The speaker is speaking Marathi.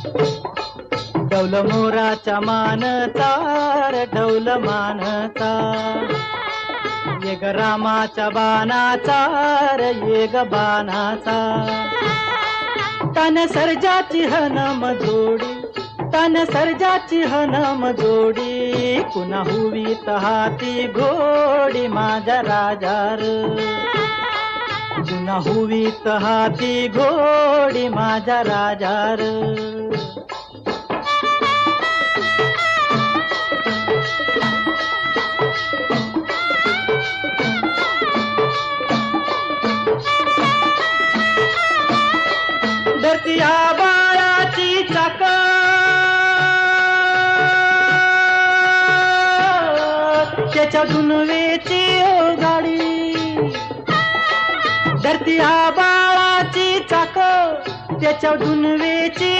डौल मोराच्या मानचा रे डौल मानचा, ये ग रामाच्या बाणाचा रे ये ग बाणाचा. तन सर्जाची हनम जोडी, तन सर्जाची हनम जोडी, पुन्हा हुवीत हाती घोडी माझ्या राजार. पुन्हा हुवीत हाती घोडी माझ्या राजार. धरती आबाळाची चाक, त्याच्या दुनवेची गाडी. धरती आबाळाची चाक, त्याच्या दुनवेची